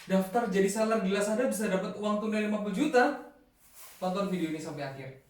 daftar jadi seller di Lazada bisa dapat uang tunai 50 juta. Tonton video ini sampai akhir.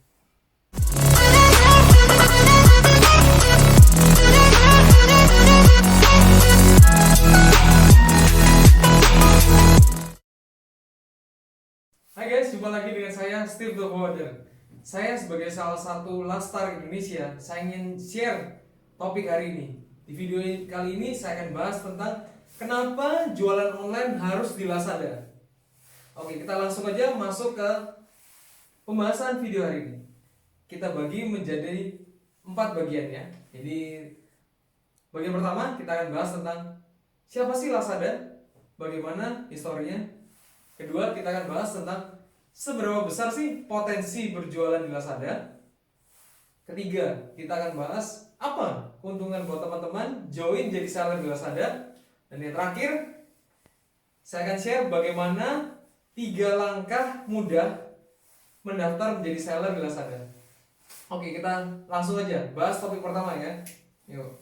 Hai guys, jumpa lagi dengan saya Steve the Forwarder. Saya sebagai salah satu lastar Indonesia, saya ingin share topik hari ini. Di video kali ini saya akan bahas tentang kenapa jualan online harus di Lazada. Oke, kita langsung aja masuk ke pembahasan video hari ini. Kita bagi menjadi 4 bagian ya. Jadi bagian pertama kita akan bahas tentang siapa sih Lazada, bagaimana historinya. Kedua, kita akan bahas tentang seberapa besar sih potensi berjualan di Lazada. Ketiga, kita akan bahas apa keuntungan buat teman-teman join jadi seller di Lazada. Dan yang terakhir, saya akan share bagaimana 3 langkah mudah mendaftar menjadi seller di Lazada. Oke, kita langsung aja bahas topik pertama ya. Yuk.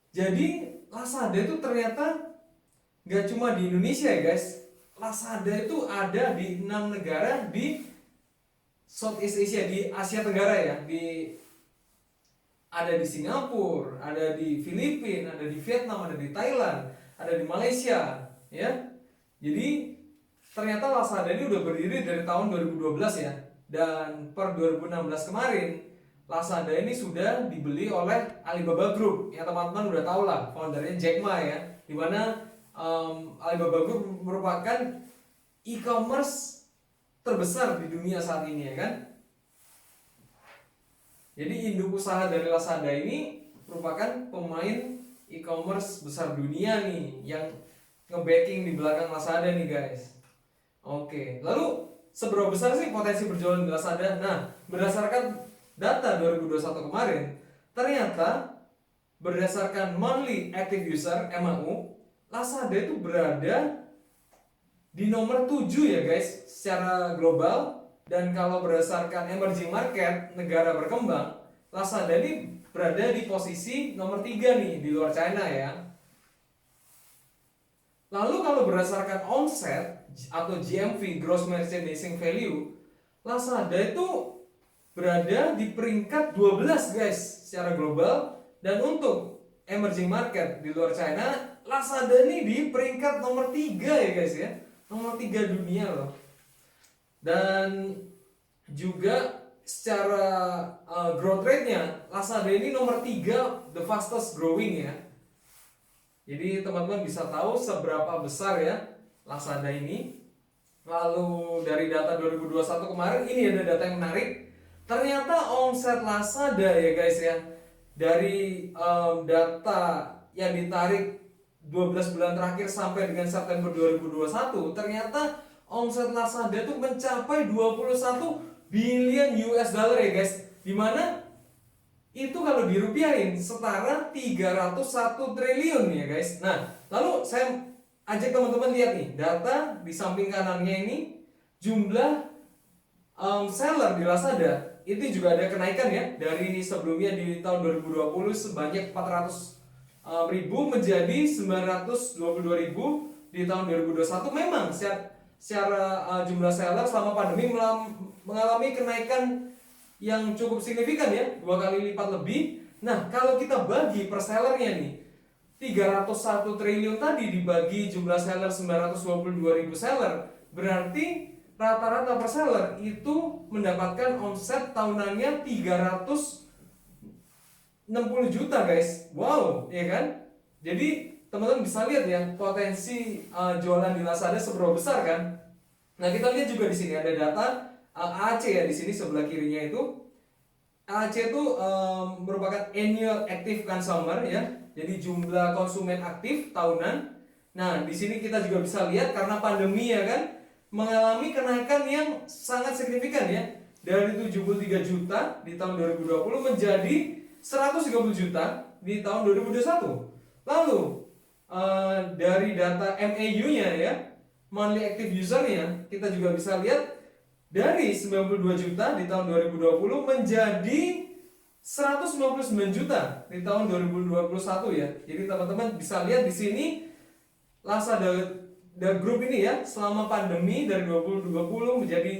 Jadi Lazada itu ternyata gak cuma di Indonesia ya guys. Lazada itu ada di 6 negara di Southeast Asia, di Asia Tenggara ya. Ada di Singapura, ada di Filipina, ada di Vietnam, ada di Thailand, ada di Malaysia ya. Jadi ternyata Lazada ini udah berdiri dari tahun 2012 ya. Dan per 2016 kemarin Lazada ini sudah dibeli oleh Alibaba Group. Ya teman-teman udah tahu lah, foundernya Jack Ma ya. Dimana Alibaba Group merupakan e-commerce terbesar di dunia saat ini ya kan. Jadi induk usaha dari Lazada ini merupakan pemain e-commerce besar dunia nih yang nge-backing di belakang Lazada nih guys. Oke, lalu seberapa besar sih potensi berjualan di Lazada? Nah, berdasarkan data 2021 kemarin, ternyata berdasarkan monthly active user (MAU), Lazada itu berada di nomor 7 ya guys secara global. Dan kalau berdasarkan emerging market, negara berkembang, Lazada ini berada di posisi nomor 3 nih di luar China ya. Lalu kalau berdasarkan omset atau GMV, Gross Merchandising Value, Lazada itu berada di peringkat 12 guys secara global. Dan untuk emerging market di luar China, Lazada ini di peringkat nomor 3 ya guys ya. Nomor 3 dunia loh. Dan juga secara growth rate-nya, Lazada ini nomor 3 the fastest growing ya. Jadi teman-teman bisa tahu seberapa besar ya Lazada ini. Lalu dari data 2021 kemarin, ini ada data yang menarik. Ternyata omset Lazada ya guys ya, dari data yang ditarik 12 bulan terakhir sampai dengan September 2021, ternyata omset Lazada itu mencapai 21 billion US dollar ya guys. Dimana itu kalau dirupiahin setara 301 triliun ya guys. Nah, lalu saya ajak teman-teman lihat nih data di samping kanannya ini, jumlah seller di Lazada itu juga ada kenaikan ya. Dari sebelumnya di tahun 2020 sebanyak 400 ribu menjadi 922 ribu di tahun 2021. Memang secara jumlah seller selama pandemi mengalami kenaikan yang cukup signifikan ya, 2 kali lipat lebih. Nah, kalau kita bagi per sellernya nih, 301 triliun tadi dibagi jumlah seller 922 ribu seller, berarti rata-rata per seller itu mendapatkan omset tahunannya 360 juta guys. Wow, ya kan? Jadi teman-teman bisa lihat ya potensi jualan di Lazada seberapa besar kan. Nah, kita lihat juga di sini ada data AAC ya, di sini sebelah kirinya itu. AAC itu merupakan annual active consumer ya. Jadi jumlah konsumen aktif tahunan. Nah, di sini kita juga bisa lihat karena pandemi ya kan, mengalami kenaikan yang sangat signifikan ya. Dari 73 juta di tahun 2020 menjadi 130 juta di tahun 2021. Lalu dari data MAU-nya ya, monthly active user-nya, kita juga bisa lihat dari 92 juta di tahun 2020 menjadi 199 juta di tahun 2021 ya. Jadi teman-teman bisa lihat di sini Lazada grup ini ya selama pandemi dari 2020 menjadi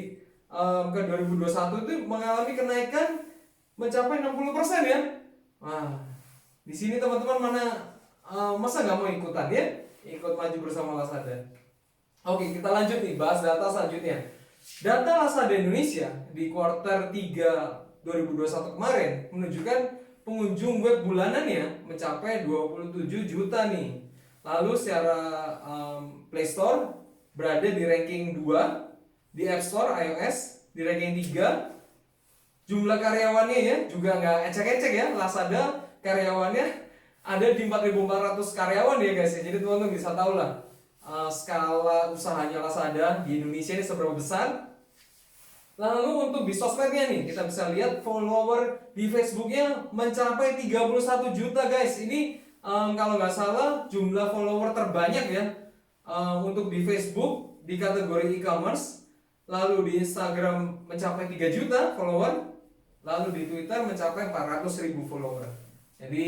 ke 2021 itu mengalami kenaikan mencapai 60% ya. Wah, di sini teman-teman mana masa nggak mau ikutan ya? Ikut maju bersama Lazada. Oke, kita lanjut nih bahas data selanjutnya. Data Lazada Indonesia di kuartal 3 2021 kemarin menunjukkan pengunjung web bulanannya mencapai 27 juta nih. Lalu secara Play Store berada di ranking 2, di App Store iOS di ranking 3. Jumlah karyawannya ya juga nggak ecek-ecek ya. Lazada karyawannya ada di 4.400 karyawan ya guys ya. Jadi teman-teman bisa tahu lah skala usahanya Lazada di Indonesia ini seberapa besar. Lalu untuk di sosmednya nih kita bisa lihat follower di Facebooknya mencapai 31 juta guys. Ini kalau nggak salah jumlah follower terbanyak ya untuk di Facebook di kategori e-commerce. Lalu di Instagram mencapai 3 juta follower. Lalu di Twitter mencapai 400.000 follower. Jadi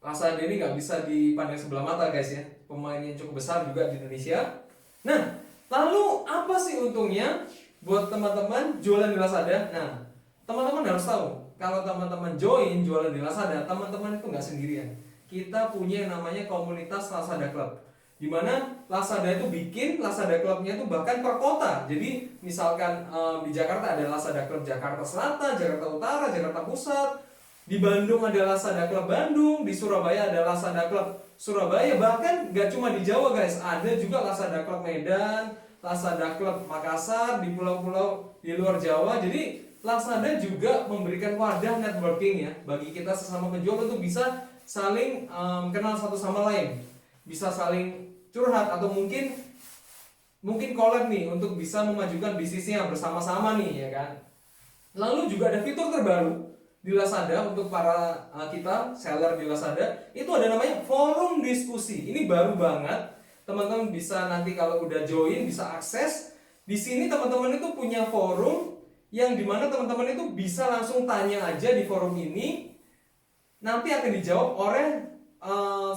Lazada ini nggak bisa dipandang sebelah mata guys ya. Pemain yang cukup besar juga di Indonesia. Nah, lalu apa sih untungnya buat teman-teman jualan di Lazada? Nah, teman-teman harus tahu kalau teman-teman join jualan di Lazada, teman-teman itu nggak sendirian. Kita punya yang namanya komunitas Lazada Club, di mana Lazada itu bikin Lazada Clubnya itu bahkan per kota. Jadi misalkan di Jakarta ada Lazada Club Jakarta Selatan, Jakarta Utara, Jakarta Pusat. Di Bandung ada Lazada Club Bandung, di Surabaya ada Lazada Club Surabaya, bahkan nggak cuma di Jawa guys, ada juga Lazada Club Medan, Lazada Club Makassar, di pulau-pulau di luar Jawa. Jadi Lazada juga memberikan wadah networking ya bagi kita sesama penjual untuk bisa saling kenal satu sama lain, bisa saling curhat atau mungkin collab nih untuk bisa memajukan bisnisnya bersama-sama nih ya kan. Lalu juga ada fitur terbaru di Lazada untuk para kita seller di Lazada, itu ada namanya forum diskusi. Ini baru banget, teman-teman bisa nanti kalau udah join bisa akses. Di sini teman-teman itu punya forum yang dimana teman-teman itu bisa langsung tanya aja di forum ini, nanti akan dijawab oleh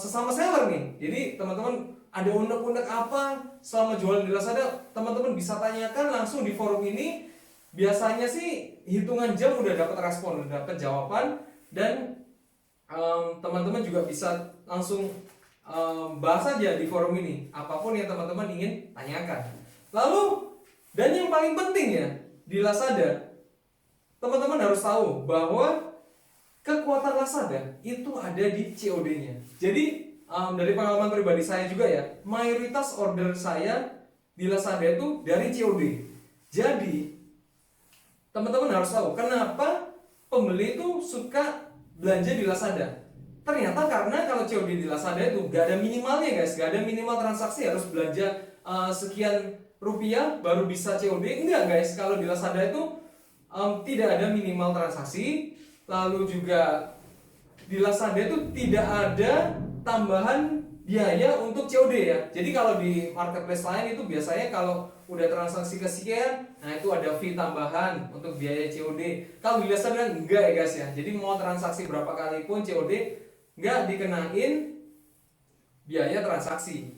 sesama seller nih. Jadi teman-teman ada unek-unek apa selama jualan di Lazada, teman-teman bisa tanyakan langsung di forum ini. Biasanya sih hitungan jam udah dapat respon, udah dapat jawaban, dan teman-teman juga bisa langsung bahas aja di forum ini apapun yang teman-teman ingin tanyakan. Lalu dan yang paling penting ya di Lazada, teman-teman harus tahu bahwa kekuatan Lazada itu ada di COD-nya. Jadi dari pengalaman pribadi saya juga ya, mayoritas order saya di Lazada itu dari COD. Jadi teman-teman harus tahu kenapa pembeli itu suka belanja di Lazada. Ternyata karena kalau COD di Lazada itu gak ada minimalnya guys, gak ada minimal transaksi harus belanja sekian rupiah baru bisa COD. Enggak guys, kalau di Lazada itu tidak ada minimal transaksi. Lalu juga di Lazada itu tidak ada tambahan biaya untuk COD ya. Jadi kalau di marketplace lain itu biasanya kalau udah transaksi kesekian, nah itu ada fee tambahan untuk biaya COD. Kalau di Lazada enggak ya guys ya. Jadi mau transaksi berapa kali pun COD enggak dikenain biaya transaksi.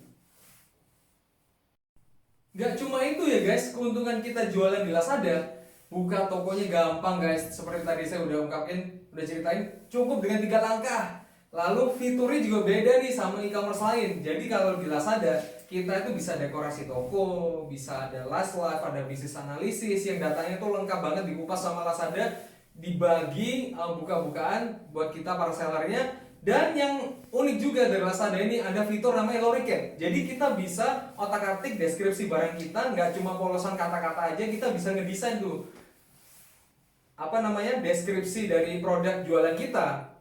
Enggak cuma itu ya guys, keuntungan kita jualan di Lazada. Buka tokonya gampang guys. Seperti tadi saya udah ungkapin, udah ceritain, cukup dengan 3 langkah. Lalu fiturnya juga beda nih sama e-commerce lain. Jadi kalau di Lazada kita itu bisa dekorasi toko, bisa ada last live, ada bisnis analisis yang datanya tuh lengkap banget dikupas sama Lazada, dibagi buka-bukaan buat kita para sellernya. Dan yang unik juga dari Lazada ini ada fitur namanya low recap. Jadi kita bisa otak-atik deskripsi barang kita, nggak cuma polosan kata-kata aja, kita bisa ngedesain tuh deskripsi dari produk jualan kita.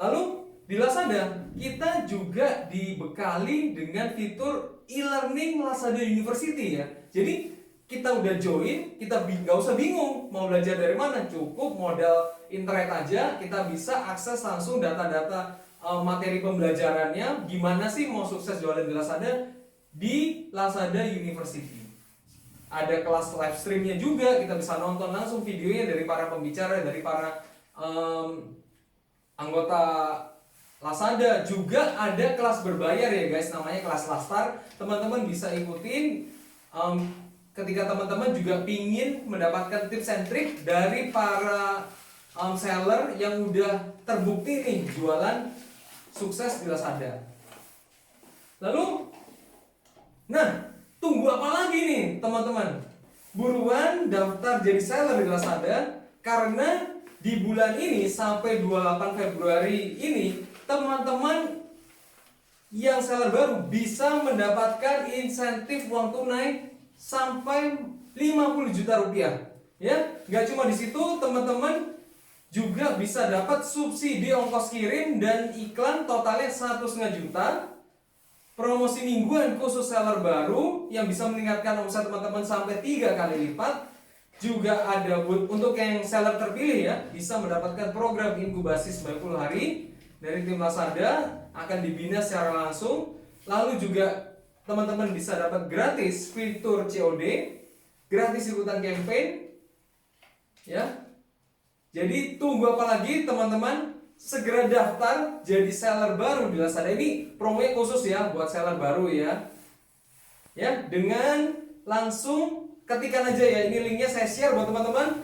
Lalu di Lazada kita juga dibekali dengan fitur e-learning Lazada University ya. Jadi kita udah join, kita nggak usah bingung mau belajar dari mana, cukup modal internet aja kita bisa akses langsung data-data materi pembelajarannya. Gimana sih mau sukses jualan di Lazada? Di Lazada University ada kelas live streamnya juga, kita bisa nonton langsung videonya dari para pembicara, dari para anggota Lazada. Juga ada kelas berbayar ya guys, namanya kelas Lastar. Teman-teman bisa ikutin ketika teman-teman juga pingin mendapatkan tips and trick dari para seller yang udah terbukti nih jualan sukses di Lazada. Lalu, nah, tunggu apa lagi nih teman-teman? Buruan daftar jadi seller di Lazada, karena di bulan ini sampai 28 Februari ini teman-teman yang seller baru bisa mendapatkan insentif uang tunai sampai 50 juta rupiah. Ya, nggak cuma di situ, teman-teman juga bisa dapat subsidi ongkos kirim dan iklan totalnya 1,5 juta. Promosi mingguan khusus seller baru yang bisa meningkatkan omset teman-teman sampai 3 kali lipat. Juga ada untuk yang seller terpilih ya, bisa mendapatkan program inkubasi 90 hari dari tim Lazada, akan dibina secara langsung. Lalu juga teman-teman bisa dapat gratis fitur COD, gratis ikutan campaign ya. Jadi tunggu apa lagi teman-teman? Segera daftar jadi seller baru di Lazada. Ini promonya khusus ya buat seller baru ya. Ya, dengan langsung ketikan aja ya, ini linknya saya share buat teman-teman,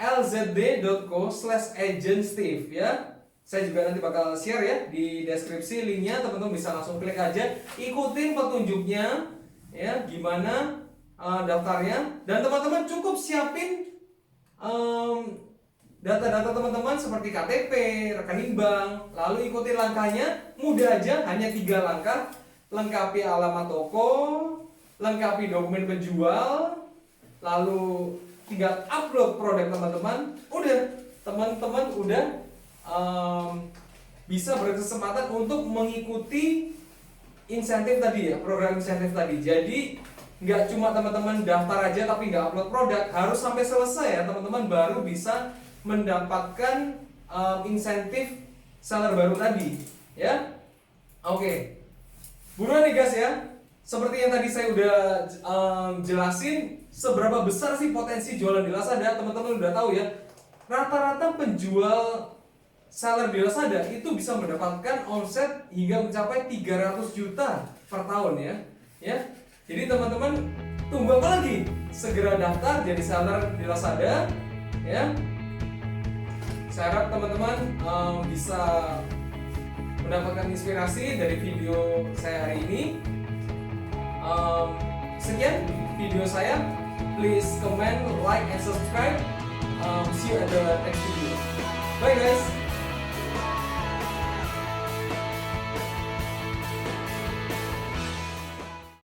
lzd.co/agentsteve ya. Saya juga nanti bakal share ya di deskripsi linknya, teman-teman bisa langsung klik aja, ikutin petunjuknya ya, gimana daftarnya. Dan teman-teman cukup siapin data-data teman-teman seperti KTP, rekening bank, lalu ikutin langkahnya, mudah aja, hanya 3 langkah. Lengkapi alamat toko, lengkapi dokumen penjual, lalu tinggal upload produk teman-teman. Udah, teman-teman udah bisa berkesempatan untuk mengikuti insentif tadi ya, program insentif tadi. Jadi nggak cuma teman-teman daftar aja tapi nggak upload produk, harus sampai selesai ya teman-teman, baru bisa mendapatkan insentif seller baru tadi ya. Oke, buruan nih guys ya. Seperti yang tadi saya udah jelasin, seberapa besar sih potensi jualan di Lazada, teman-teman udah tahu ya. Rata-rata penjual seller di Lazada itu bisa mendapatkan omset hingga mencapai 300 juta per tahun ya. Ya. Jadi teman-teman tunggu apa lagi? Segera daftar jadi seller di Lazada ya. Saya harap teman-teman bisa mendapatkan inspirasi dari video saya hari ini. Sekian video saya. Please comment, like, and subscribe. See you at the next video. Bye guys.